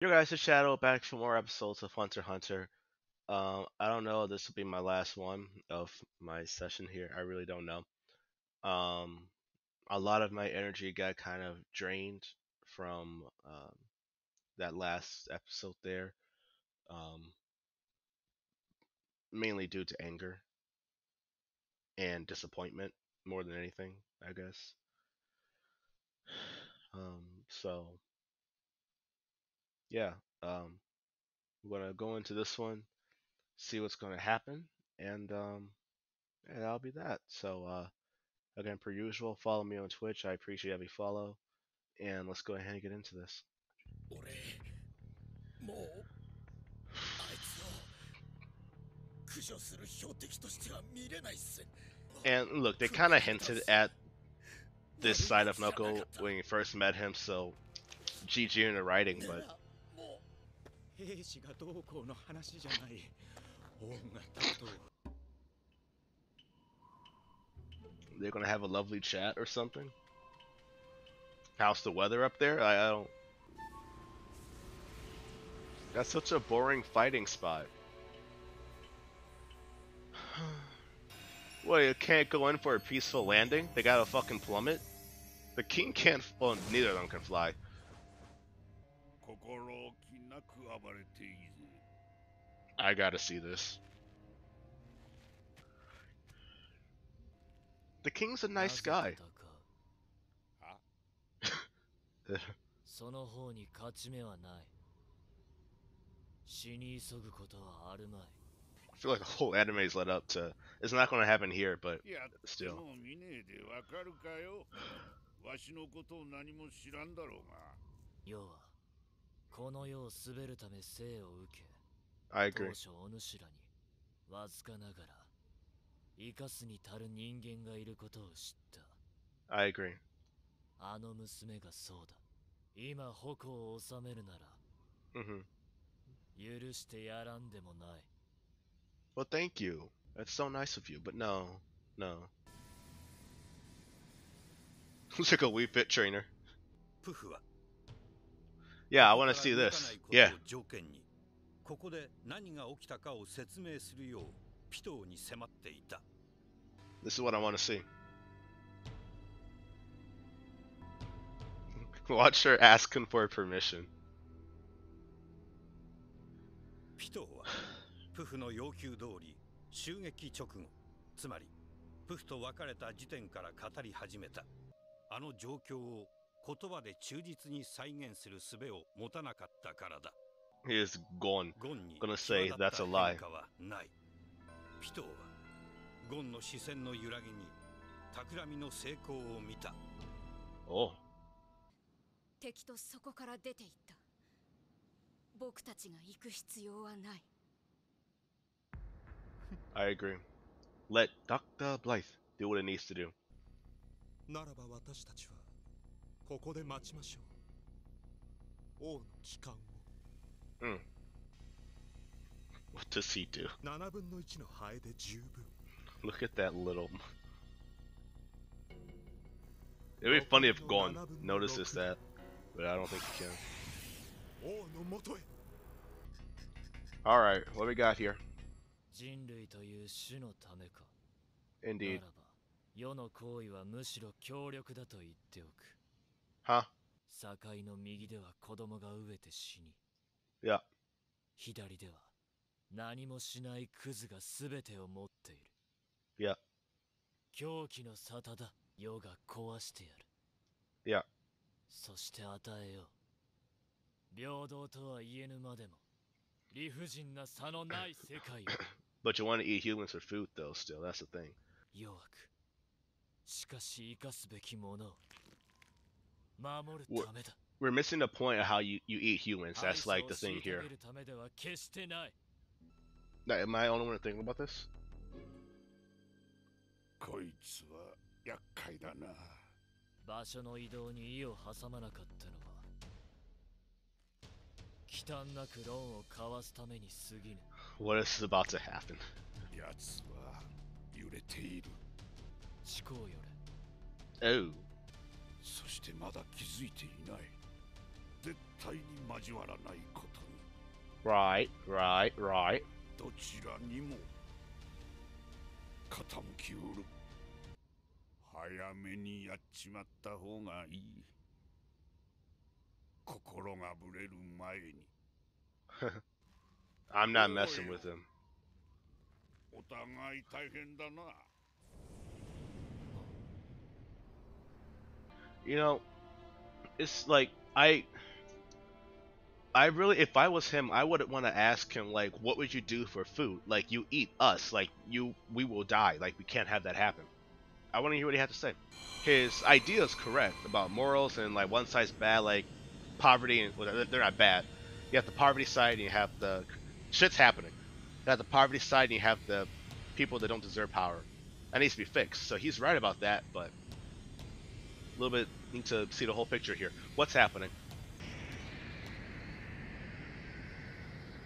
Yo guys, it's Shadow back for more episodes of Hunter x Hunter. I don't know if this will be my last one of my session here. I really don't know. Um, a lot of my energy got kind of drained from that last episode there, um, mainly due to anger and disappointment more than anything, I guess. So yeah, we're gonna go into this one, see what's gonna happen, and that'll be that. Again, per usual, follow me on Twitch. I appreciate every follow. And let's go ahead and get into this. And look, they kind of hinted at this side of Knuckle when you first met him, so GG in the writing, but they're gonna have a lovely chat or something. How's the weather up there? I don't. That's such a boring fighting spot. Well, you can't go in for a peaceful landing? They got a fucking plummet? The king can't. Well, neither of them can fly. I gotta see this. The king's a nice guy. その方に勝ち目はない。死に急ぐことはあるまい。I feel like the whole anime is led up to. It's not going to happen here, but still. 要はこの世を滑るため生を受け、 I 当 agree. 初お主らにわずかながら生かすに足る人間がいることを知った。 I agree. あの娘がそうだ。今矛を収めるなら Mhm. 許してやらんでもない。 Well, thank you. That's so nice of you, but no, no. Looks like a Wii Fit trainer. Yeah, I want to see this. Yeah. ここで何が起きたかを説明するようピトーに迫っていた。 This is what I want to see. Watch her asking for permission. ピトーはプフの要求通り襲撃直後、つまりプフと別れた時点から語り始めた。あの状況を言葉で忠実に再現する術を持たなかったからだ。 He is gone. ゴンに Gonna say that's a lie. 変化はない。ピトーはゴンの視線の揺らぎに企みの成功を見た。 Oh. 敵とそこから出て行った。僕たちが行く必要はない。 I agree. Let Dr. Blythe do what it needs to do. ならば私たちはここで待ちましょう。王の帰還を。Mm. What does he do? 7分の1のハエで十分。 Look at that little. It'd be funny if Gon notices that, but I don't think he can. 王のもとへ。 Alright, what we got here? 人類という種のためか。 Indeed. ならば世の行為はむしろ強力だと言っておく。 Huh? 境の右では子供が飢えて死に、 Yeah. 左では何もしないクズが全てを持っている。 Yeah. 狂気の沙汰だ。世が壊してやる。 Yeah. そして与えよう。平等とは言えぬまでも理不尽な差のない世界を。 But you want to eat humans for food, though, still. That's the thing. 弱く、しかし生かすべきものを守るためだ。 We're missing the point of how you eat humans. That's like the thing 愛想を here. 虐げるためでは決してない。 Now, am I the only one thinking about this? こいつは厄介だな。場所の移動に意を挟まなかったのは忌憚なく論を交わすために過ぎぬ。 What is about to happen? 奴は揺れている。思考よれ。 Oh. そしてまだ気づいていない。絶対に交わらないことに。 Right, right, right. どちらにも傾きうる。早めにやっちまった方がいい。心がぶれる前に。 I'm not messing with him. お互い大変だな。 You know, it's like I really, if I was him, I wouldn't want to ask him like, what would you do for food? Like, you eat us, like we will die. Like, we can't have that happen. I want to hear what he had to say. His idea is correct about morals and like one side's bad, like poverty, and well, they're not bad. You have the poverty side and you have the shit's happening. You have the poverty side and you have the people that don't deserve power. That needs to be fixed. So he's right about that, but a little bit need to see the whole picture here. What's happening?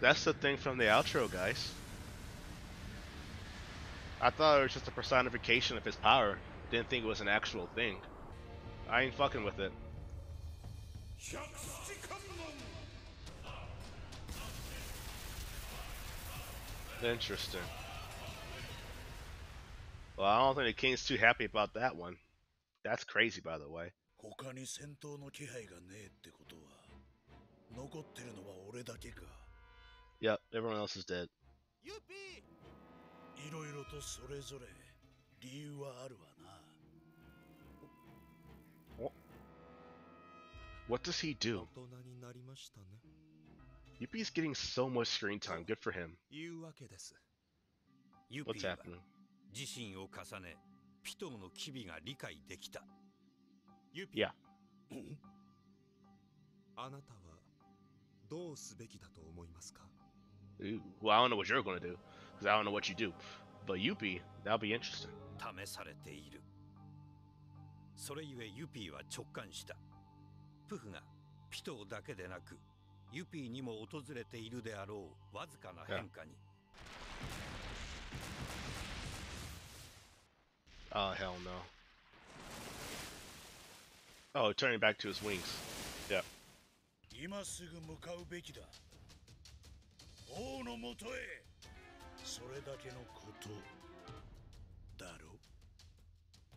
That's the thing from the outro, guys. I thought it was just a personification of his power. Didn't think it was an actual thing. I ain't fucking with it. Interesting. Well, I don't think the king's too happy about that one. That's crazy, by the way. 他に戦闘の気配がねえってことは残ってるのは俺だけか。 Yep, everyone else is dead. ユピー。いろいろとそれぞれ理由はあるわな。What does he do? 大人になりましたね。 Yuppie's getting so much screen time. Good for him. いうわけです。ユ What's ピーは happening? 自身を重ね、ピトーの機微が理解できた。ユピー。 Yeah. あなたはどうすべきだと思いますか？ Ooh. Well, I don't know what you're gonna do, because I don't know what you do. But Yuppie, that'll be interesting. 試されている。それゆえユピーは直感した。プフがピトーだけでなく、ユピーにも訪れているであろうわずかな変化に。Oh, hell no. Oh, turning back to his wings. Yeah. 今すぐ向かうべきだ。王のもとへ。それだけのことだろう。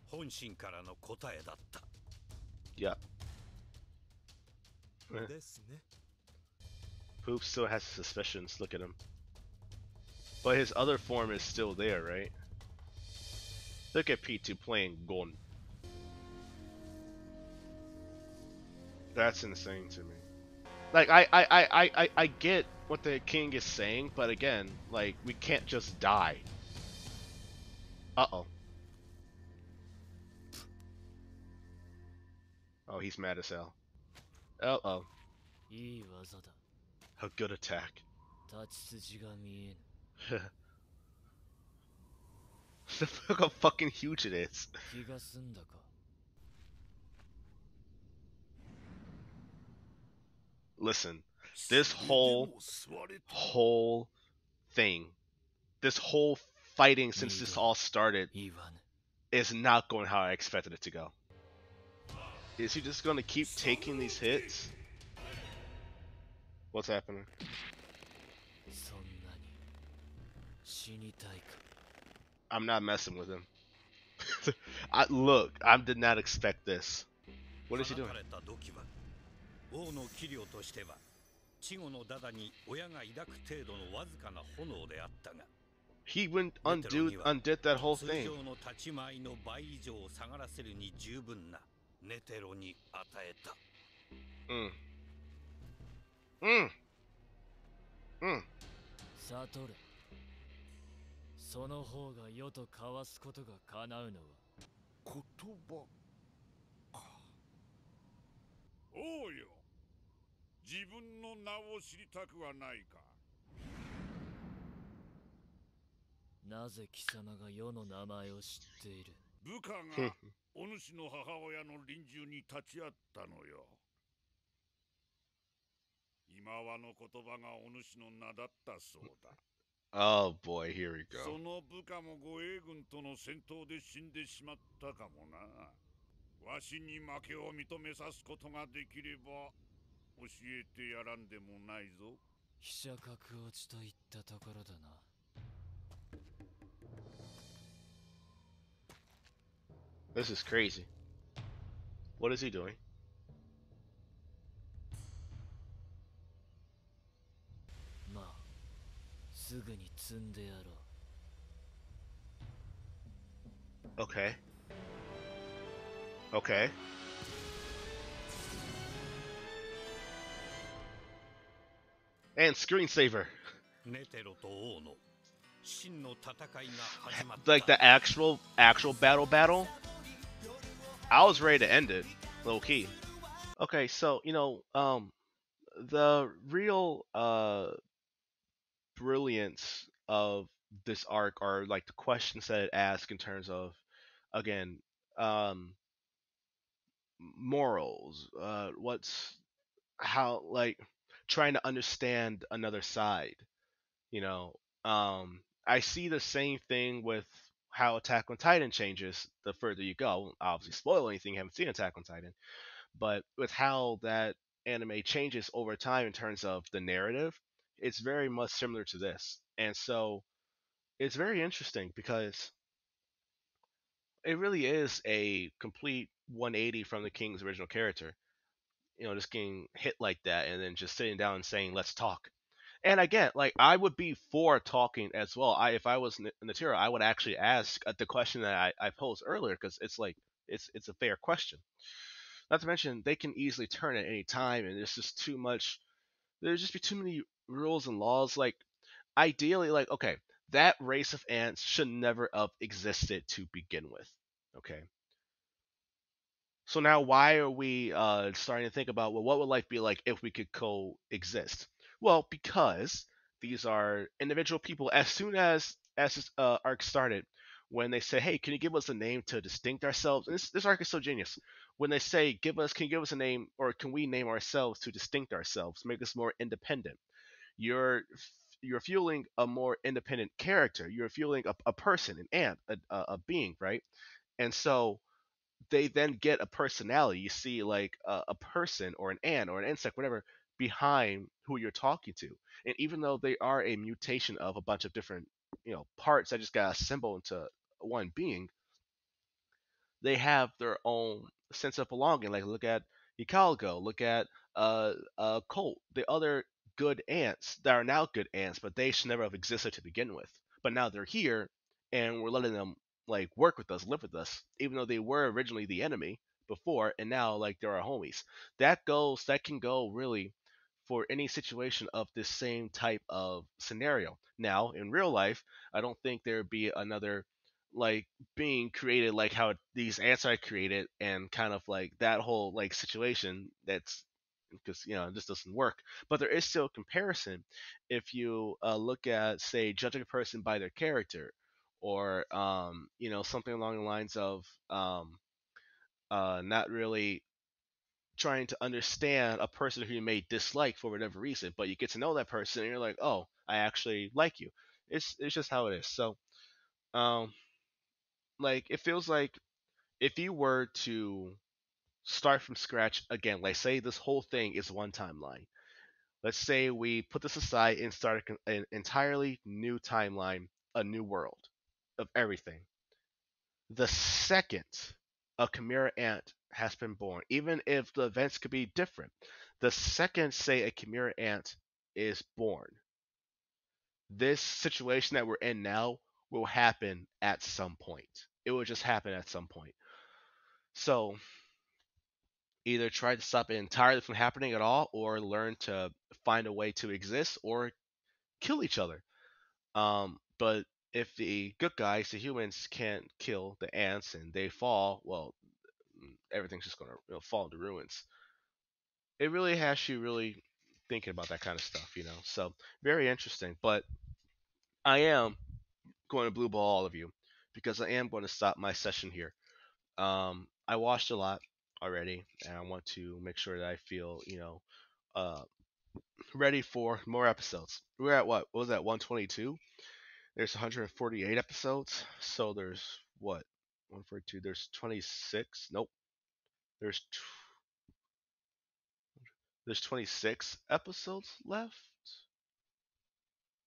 本心からの答えだった。Yeah. ですね。 Poop still has suspicions. Look at him. But his other form is still there, right? Look at P2 playing Gon. That's insane to me. Like, I get what the king is saying, but again, like, we can't just die. Uh-oh. Oh, he's mad as hell. Uh-oh. いい技だ。 A good attack. 立ち筋が見えぬ。 Look how fucking huge it is. 気が済んだか。 Listen, this whole thing, this whole fighting since this all started 言わぬ。 is not going how I expected it to go. Is he just going to keep taking these hits? What's happening? そんなに死にたいか。 I'm not messing with him. Look, I did not expect this. What is he doing? 放たれた土器は王の器量としては稚児のダダに親が抱く程度のわずかな炎であったが He went undid that whole 通 thing. 常の立ち舞いの倍以上下がらせるに十分なネテロに与えた。 悟れ。その方が世と交わすことが叶うのは。言葉か。王よ、自分の名を知りたくはないか。なぜ貴様が世の名前を知っている？部下がお主の母親の臨終に立ち会ったのよ。今はの言葉がお主の名だったそうだ。 Oh boy, here we そ go. の部下も護衛軍との戦闘で死んでしまったかもな。わしに負けを認めさすことができれば教えてやらんでもないぞ。飛車角落ちといったところだな。This is crazy. What is he doing? まあすぐに積んでやろう。 Okay. Okay. And screensaver. ネテロと王の真の戦いが始まった。 Like the actual battle. I was ready to end it, low key. Okay, so the real brilliance of this arc are like the questions that it asks in terms of, again, um morals, what's how, like, trying to understand another side, you know. I see the same thing with how Attack on Titan changes the further you go. I won't obviously spoil anything you haven't seen Attack on Titan, but with how that anime changes over time in terms of the narrative, it's very much similar to this. And so it's very interesting because it really is a complete 180 from the King's original character. Just getting hit like that and then just sitting down and saying, "Let's talk." And again, like, I would be for talking as well. If I was Natira, I would actually ask the question that I posed earlier, because it's like it's a fair question. Not to mention, they can easily turn at any time, and it's just too much. There'd just be too many rules and laws. Like, ideally, like, okay, that race of ants should never have existed to begin with. Okay, so now why are we starting to think about, well, what would life be like if we could coexist? Well, because these are individual people. As soon as this arc started, when they say, "Hey, can you give us a name to distinct ourselves?" And this arc is so genius. When they say, can you give us a name, or can we name ourselves to distinct ourselves, make us more independent?" You're you're fueling a more independent character. You're fueling a person, an ant, a being, right? And so they then get a personality. You see, like, a person or an ant or an insect, whatever, behind who you're talking to. And even though they are a mutation of a bunch of different, parts that just got assembled into one being, they have their own sense of belonging. Like, look at Hikago, look at Colt, the other good ants that are now good ants, but they should never have existed to begin with. But now they're here, and we're letting them, like, work with us, live with us, even though they were originally the enemy before, and now, like, they're our homies. That can go really for any situation of this same type of scenario. Now, in real life, I don't think there'd be another, like, being created like how these ants are created, and kind of like that whole, like, situation. That's because it just doesn't work. But there is still a comparison if you look at, say, judging a person by their character, or something along the lines of, not really trying to understand a person who you may dislike for whatever reason, but you get to know that person and you're like, oh, I actually like you. It's just how it is. So, um, like, it feels like if you were to start from scratch again, like, say this whole thing is one timeline. Let's say we put this aside and start an entirely new timeline, a new world of everything. The second a Chimera ant has been born, even if the events could be different, the second, say, a Chimera ant is born, this situation that we're in now will happen at some point. It will just happen at some point. So either try to stop it entirely from happening at all, or learn to find a way to exist, or kill each other. But if the good guys, the humans, can't kill the ants and they fall, well, everything's just gonna, fall into ruins. It really has you really thinking about that kind of stuff. So very interesting. But I am going to blue ball all of you, because I am going to stop my session here. I watched a lot already, and I want to make sure that I feel, uh, ready for more episodes. We're at what was that, 122? There's 148 episodes, so there's what, 142. There's 26. Nope. There's There's 26 episodes left.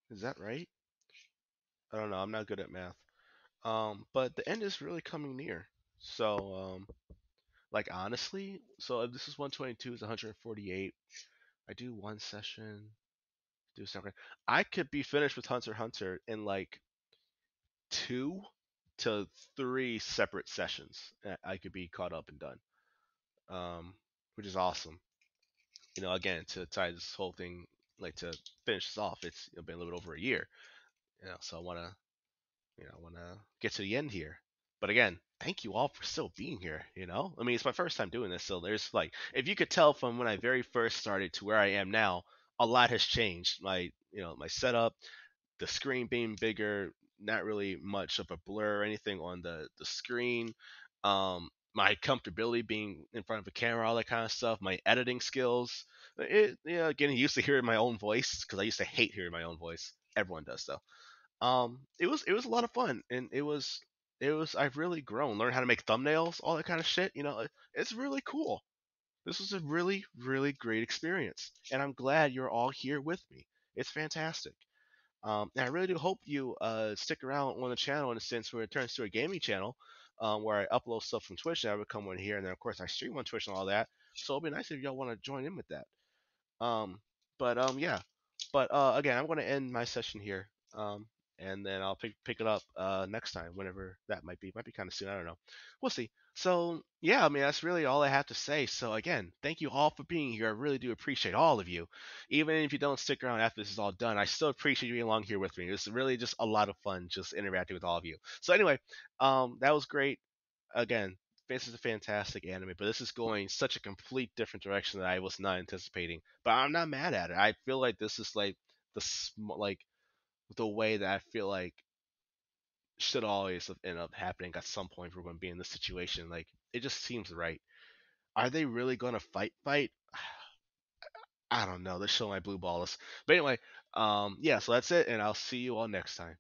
Is that right? I don't know. I'm not good at math. But the end is really coming near. So, like honestly, so if this is 122, is 148. I do one session, do something. I could be finished with Hunter x Hunter in like 2 to 3 separate sessions. I could be caught up and done, which is awesome. Again, to tie this whole thing, like to finish this off, it's been a little bit over a year. So I want to get to the end here. But again, thank you all for still being here. I mean, it's my first time doing this, so there's like, if you could tell from when I very first started to where I am now, a lot has changed. My setup, the screen being bigger, not really much of a blur or anything on the screen. My comfortability being in front of a camera, all that kind of stuff. My editing skills. Getting used to hearing my own voice because I used to hate hearing my own voice. Everyone does though. It was a lot of fun, and it was I've really grown, learned how to make thumbnails, all that kind of shit. It's really cool. This was a really, really great experience, and I'm glad you're all here with me. It's fantastic. And I really do hope you stick around on the channel in a sense where it turns to a gaming channel, where I upload stuff from Twitch and I would come on here, and then of course I stream on Twitch and all that. So it'll be nice if y'all want to join in with that. Um, but yeah. But again, I'm going to end my session here. And then I'll pick it up next time, whenever that might be. Might be kind of soon. I don't know. We'll see. So yeah, I mean that's really all I have to say. So again, thank you all for being here. I really do appreciate all of you. Even if you don't stick around after this is all done, I still appreciate you being along here with me. It's really just a lot of fun just interacting with all of you. So anyway, that was great. Again, this is a fantastic anime, but this is going such a complete different direction that I was not anticipating. But I'm not mad at it. I feel like this is like like the way that I feel like should always end up happening at some point if we're going to be in this situation. Like it just seems right. Are they really going to fight? I don't know. Let's show my blue balls. But anyway, yeah. So that's it, and I'll see you all next time.